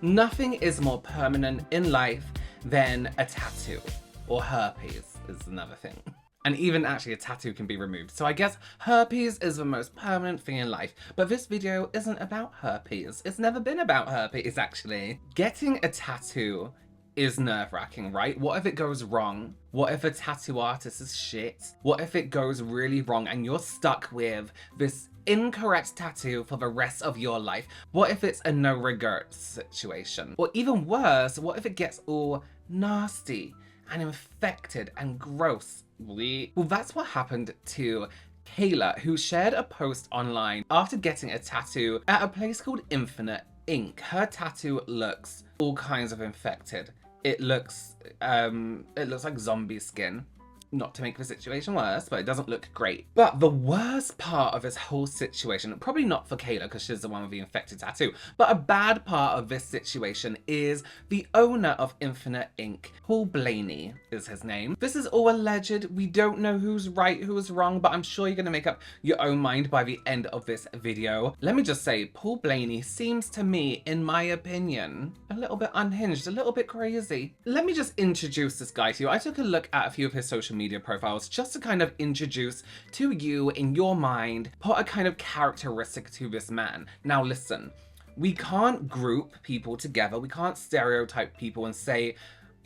Nothing is more permanent in life than a tattoo, or herpes is another thing. And even actually a tattoo can be removed. So I guess herpes is the most permanent thing in life. But this video isn't about herpes. It's never been about herpes, actually. Getting a tattoo is nerve-wracking, right? What if it goes wrong? What if a tattoo artist is shit? What if it goes really wrong and you're stuck with this incorrect tattoo for the rest of your life? What if it's a no regrets situation? Or even worse, what if it gets all nasty and infected and gross? Well, that's what happened to Kayla, who shared a post online after getting a tattoo at a place called Infinite Ink. Her tattoo looks all kinds of infected. It looks like zombie skin. Not to make the situation worse, but it doesn't look great. But the worst part of this whole situation, probably not for Kayla because she's the one with the infected tattoo, but a bad part of this situation is the owner of Infinite Ink. Paul Blaney is his name. This is all alleged. We don't know who's right, who's wrong, but I'm sure you're gonna make up your own mind by the end of this video. Let me just say, Paul Blaney seems to me, in my opinion, a little bit unhinged, a little bit crazy. Let me just introduce this guy to you. I took a look at a few of his social media profiles just to kind of introduce to you in your mind, put a kind of characteristic to this man. Now listen, we can't group people together, we can't stereotype people and say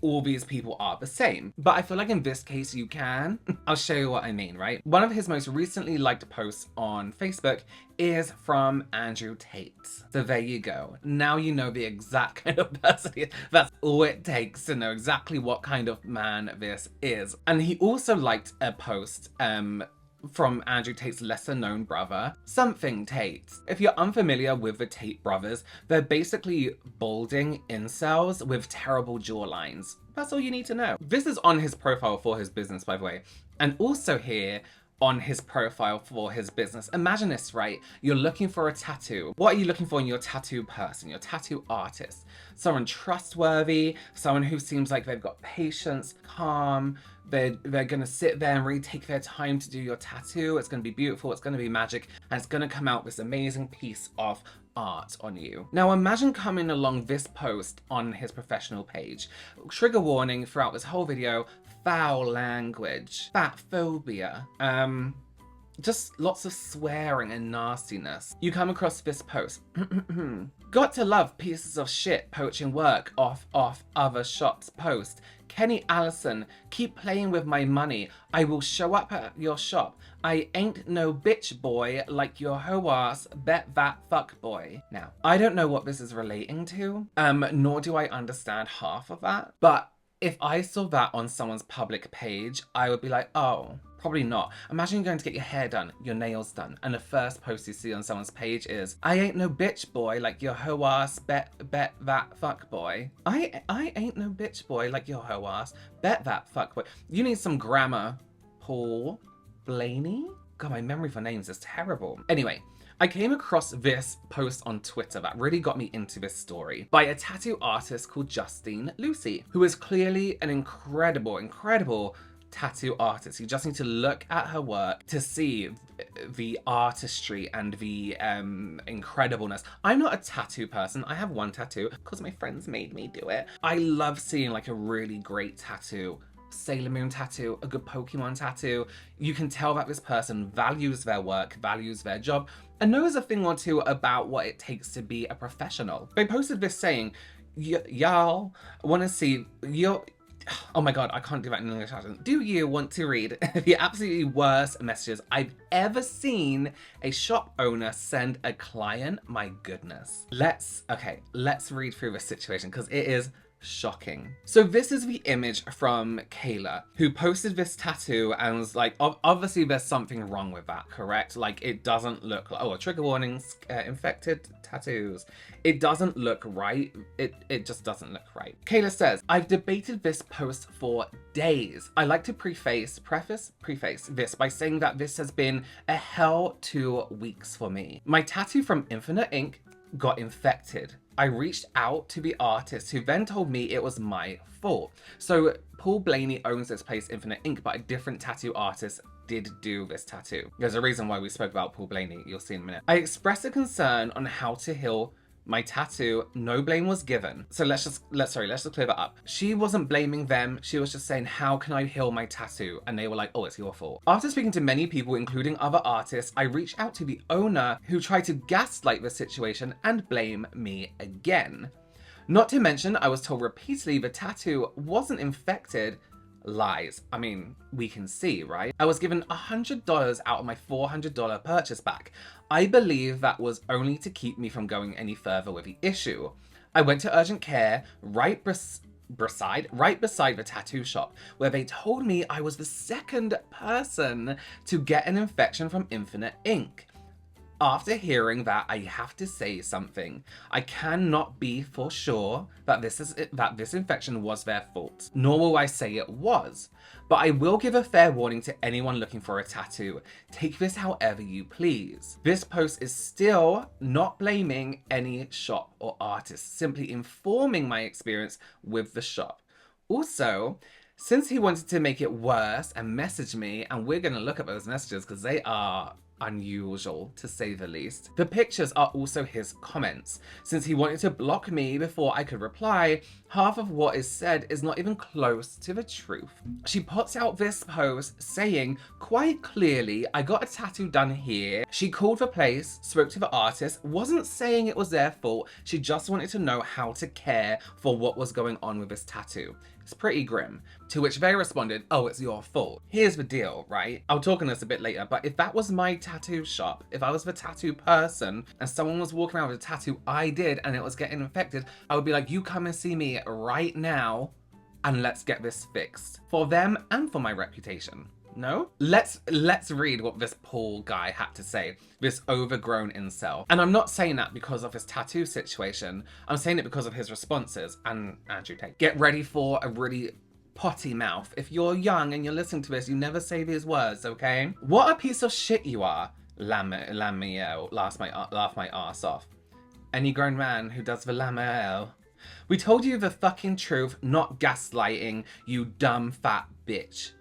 all these people are the same. But I feel like in this case you can. I'll show you what I mean, right? One of his most recently liked posts on Facebook is from Andrew Tate. So there you go. Now you know the exact kind of person he is. That's all it takes to know exactly what kind of man this is. And he also liked a post from Andrew Tate's lesser known brother, Something Tate. If you're unfamiliar with the Tate brothers, they're basically balding incels with terrible jawlines. That's all you need to know. This is on his profile for his business, by the way. And also here on his profile for his business. Imagine this, right? You're looking for a tattoo. What are you looking for in your tattoo person, your tattoo artist? Someone trustworthy, someone who seems like they've got patience, calm, they're gonna sit there and really take their time to do your tattoo. It's gonna be beautiful, it's gonna be magic, and it's gonna come out this amazing piece of art on you. Now imagine coming along this post on his professional page. Trigger warning throughout this whole video, foul language, fat phobia, just lots of swearing and nastiness. You come across this post. Got to love pieces of shit poaching work off other shops post. Kenny Allison, keep playing with my money. I will show up at your shop. I ain't no bitch boy like your hoe ass, bet that fuck boy. Now, I don't know what this is relating to, nor do I understand half of that, but if I saw that on someone's public page, I would be like, oh, probably not. Imagine you're going to get your hair done, your nails done, and the first post you see on someone's page is, I ain't no bitch boy like your hoe ass, bet that fuck boy. I ain't no bitch boy like your hoe ass, bet that fuck boy. You need some grammar, Paul Blaney? God, my memory for names is terrible. Anyway, I came across this post on Twitter that really got me into this story by a tattoo artist called Justine Lucy, who is clearly an incredible tattoo artist. You just need to look at her work to see the artistry and the incredibleness. I'm not a tattoo person. I have one tattoo because my friends made me do it. I love seeing like a really great tattoo. Sailor Moon tattoo, a good Pokemon tattoo. You can tell that this person values their work, values their job, and knows a thing or two about what it takes to be a professional. They posted this saying, y'all want to see your... Oh my god, I can't do that in English accent. Do you want to read the absolutely worst messages I've ever seen a shop owner send a client? My goodness. Let's read through this situation because it is shocking. So this is the image from Kayla, who posted this tattoo and was like, obviously there's something wrong with that, correct? Like it doesn't look like, oh, trigger warnings, infected tattoos. It doesn't look right. It just doesn't look right. Kayla says, I've debated this post for days. I like to preface this by saying that this has been a hell 2 weeks for me. My tattoo from Infinite Ink got infected. I reached out to the artist who then told me it was my fault. So Paul Blaney owns this place, Infinite Ink, but a different tattoo artist did do this tattoo. There's a reason why we spoke about Paul Blaney, you'll see in a minute. I expressed a concern on how to heal my tattoo, no blame was given. So let's just clear that up. She wasn't blaming them. She was just saying, how can I heal my tattoo? And they were like, oh, it's your fault. After speaking to many people, including other artists, I reached out to the owner, who tried to gaslight the situation and blame me again. Not to mention, I was told repeatedly the tattoo wasn't infected. Lies. I mean, we can see, right? I was given $100 out of my $400 purchase back. I believe that was only to keep me from going any further with the issue. I went to urgent care right beside the tattoo shop, where they told me I was the second person to get an infection from Infinite Ink. After hearing that, I have to say something. I cannot be for sure that this infection was their fault, nor will I say it was. But I will give a fair warning to anyone looking for a tattoo. Take this however you please. This post is still not blaming any shop or artist, simply informing my experience with the shop. Also, since he wanted to make it worse and message me, and we're gonna look at those messages because they are unusual to say the least. The pictures are also his comments. Since he wanted to block me before I could reply, half of what is said is not even close to the truth. She puts out this post saying quite clearly, I got a tattoo done here. She called the place, spoke to the artist, wasn't saying it was their fault. She just wanted to know how to care for what was going on with this tattoo. It's pretty grim. To which they responded, oh, it's your fault. Here's the deal, right? I'll talk on this a bit later, but if that was my tattoo shop, if I was the tattoo person and someone was walking around with a tattoo I did and it was getting infected, I would be like, you come and see me right now and let's get this fixed. For them and for my reputation. No? Let's read what this Paul guy had to say, this overgrown incel. And I'm not saying that because of his tattoo situation. I'm saying it because of his responses. And Andrew Tate. Get ready for a really potty mouth. If you're young and you're listening to this, you never say these words, okay? What a piece of shit you are. Lamiel, laugh my ass off. Any grown man who does the Lamiel. We told you the fucking truth, not gaslighting, you dumb fat bitch.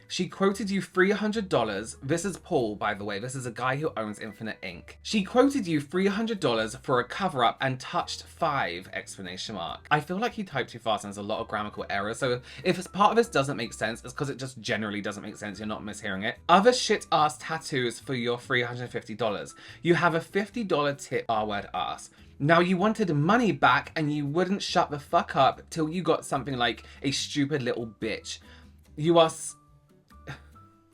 She quoted you $300. This is Paul, by the way. This is a guy who owns Infinite Ink. She quoted you $300 for a cover-up and touched 5! I feel like he typed too fast and there's a lot of grammatical errors. So if part of this doesn't make sense, it's because it just generally doesn't make sense. You're not mishearing it. Other shit-ass tattoos for your $350. You have a $50 tip, R-word ass. Now you wanted money back and you wouldn't shut the fuck up till you got something like a stupid little bitch. You are...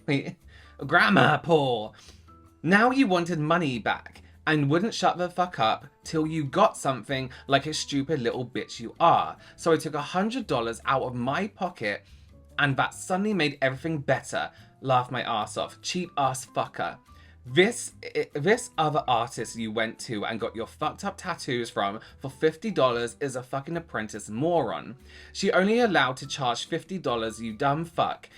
Wait, grammar, Paul. Now you wanted money back and wouldn't shut the fuck up till you got something like a stupid little bitch you are. So I took $100 out of my pocket and that suddenly made everything better. Laugh my ass off. Cheap ass fucker. This other artist you went to and got your fucked up tattoos from for $50 is a fucking apprentice moron. She only allowed to charge $50, you dumb fuck.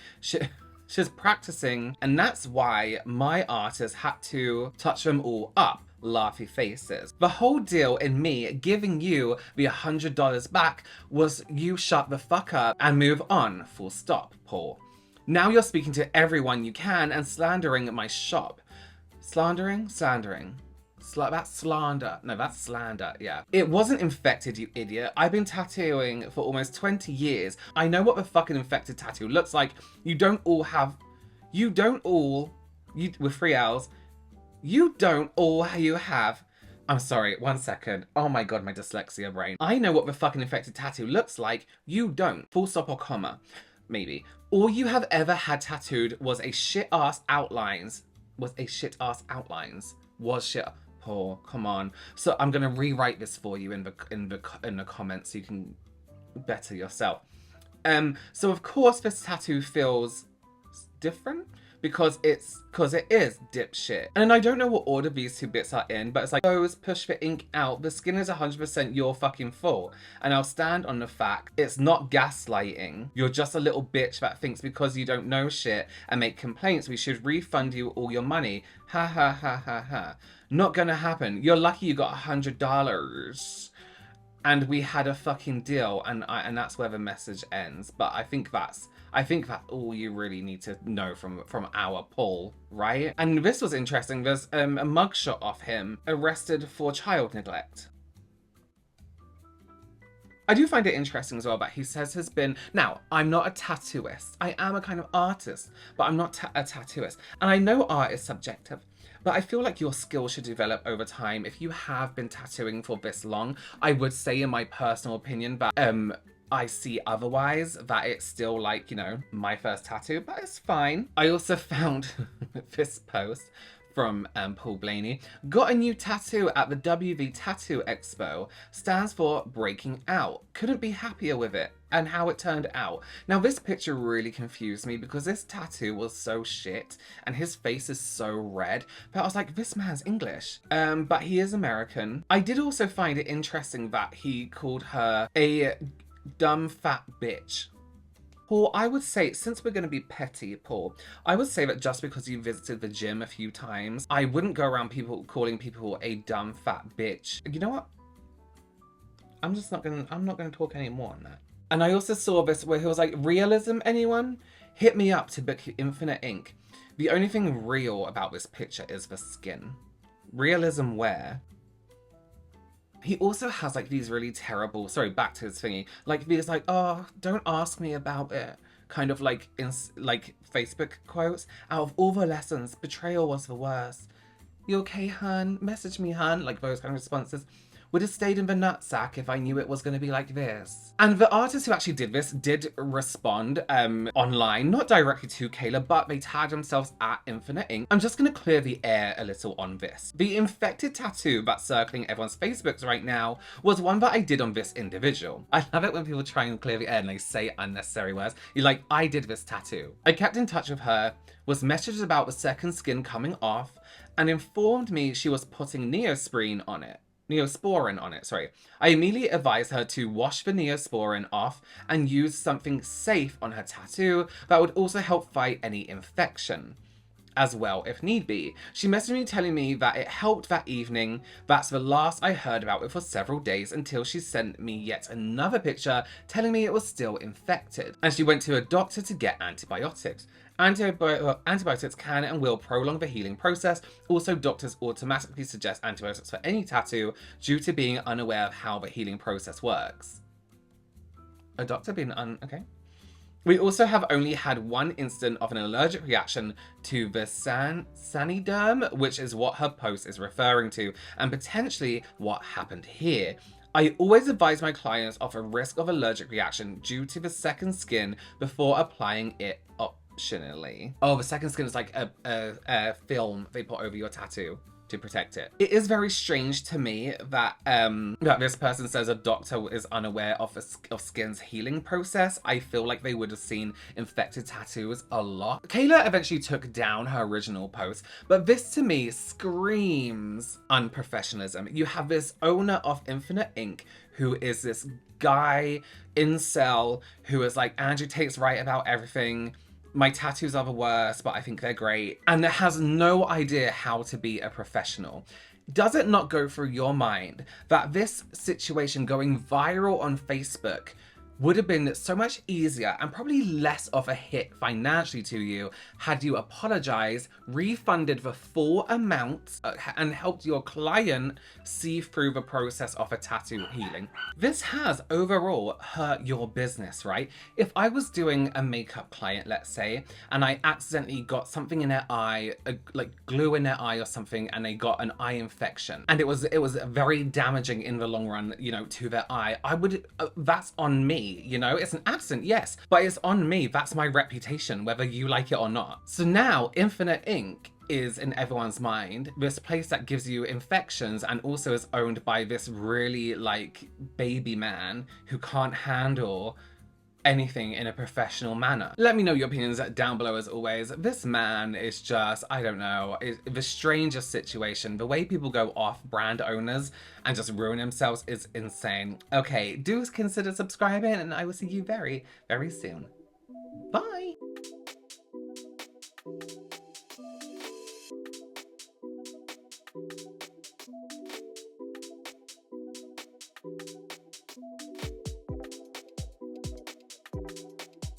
She's practicing, and that's why my artist had to touch them all up. Laughy faces. The whole deal in me giving you the $100 back was you shut the fuck up and move on. Full stop, Paul. Now you're speaking to everyone you can and slandering my shop. Slandering? That's slander. No, that's slander, yeah. It wasn't infected, you idiot. I've been tattooing for almost 20 years. I know what the fucking infected tattoo looks like. With 3 L's, you don't all you have. I'm sorry, 1 second. Oh my god, my dyslexia brain. I know what the fucking infected tattoo looks like. You don't. Full stop or comma. Maybe. All you have ever had tattooed was shit-ass outlines. Paul, come on. So I'm gonna rewrite this for you in the comments so you can better yourself. So of course this tattoo feels different because it is dipshit. And I don't know what order these 2 bits are in, but it's like, push the ink out. The skin is 100% your fucking fault. And I'll stand on the fact it's not gaslighting. You're just a little bitch that thinks because you don't know shit and make complaints, we should refund you all your money. Ha ha ha ha ha. Not gonna happen. You're lucky you got $100. And we had a fucking deal, and that's where the message ends. But I think that's all you really need to know from our Paul, right? And this was interesting. There's a mugshot of him arrested for child neglect. I do find it interesting as well that he says has been, now, I'm not a tattooist. I am a kind of artist, but I'm not a tattooist. And I know art is subjective, but I feel like your skill should develop over time. If you have been tattooing for this long, I would say in my personal opinion that I see otherwise, that it's still like, you know, my first tattoo, but it's fine. I also found this post from Paul Blaney. Got a new tattoo at the WV Tattoo Expo. Stands for breaking out. Couldn't be happier with it and how it turned out. Now this picture really confused me because this tattoo was so shit and his face is so red, but I was like, this man's English. But he is American. I did also find it interesting that he called her a dumb fat bitch. Paul, I would say, since we're going to be petty, Paul, I would say that just because you visited the gym a few times, I wouldn't go around calling people a dumb fat bitch. You know what? I'm not gonna talk anymore on that. And I also saw this where he was like, realism, anyone? Hit me up to book Infinite Ink. The only thing real about this picture is the skin. Realism where? He also has like these really terrible, sorry, back to his thingy, like these like, oh, don't ask me about it, kind of like like Facebook quotes. Out of all the lessons, betrayal was the worst. You okay, hun? Message me, hun. Like those kind of responses. Would have stayed in the nutsack if I knew it was going to be like this. And the artist who actually did this did respond online, not directly to Kayla, but they tagged themselves at Infinite Ink. I'm just going to clear the air a little on this. The infected tattoo that's circling everyone's Facebooks right now was one that I did on this individual. I love it when people try and clear the air and they say unnecessary words. You're like, I did this tattoo. I kept in touch with her, was messaged about the second skin coming off, and informed me she was putting Neosporin on it. I immediately advised her to wash the Neosporin off and use something safe on her tattoo that would also help fight any infection as well if need be. She messaged me telling me that it helped that evening. That's the last I heard about it for several days until she sent me yet another picture telling me it was still infected. And she went to a doctor to get antibiotics. Antibiotics can and will prolong the healing process. Also, doctors automatically suggest antibiotics for any tattoo due to being unaware of how the healing process works. A doctor being okay. We also have only had one incident of an allergic reaction to the Saniderm, which is what her post is referring to, and potentially what happened here. I always advise my clients of a risk of allergic reaction due to the second skin before applying it optionally. Oh, the second skin is like a film they put over your tattoo to protect it. It is very strange to me that that this person says a doctor is unaware of skin's healing process. I feel like they would have seen infected tattoos a lot. Kayla eventually took down her original post, but this to me screams unprofessionalism. You have this owner of Infinite Ink who is this guy incel who is like, Andrew Tate's right about everything. My tattoos are the worst, but I think they're great. And has no idea how to be a professional. Does it not go through your mind that this situation going viral on Facebook would have been so much easier and probably less of a hit financially to you had you apologized, refunded the full amount, and helped your client see through the process of a tattoo healing? This has overall hurt your business, right? If I was doing a makeup client, let's say, and I accidentally got something in their eye, like glue in their eye or something, and they got an eye infection, and it was very damaging in the long run, you know, to their eye, I would, that's on me. You know, it's an accident, yes, but it's on me. That's my reputation, whether you like it or not. So now Infinite Ink is in everyone's mind this place that gives you infections and also is owned by this really like baby man who can't handle anything in a professional manner. Let me know your opinions down below as always. This man is just, I don't know, the strangest situation. The way people go off brand owners and just ruin themselves is insane. Okay, do consider subscribing and I will see you very, very soon. Bye!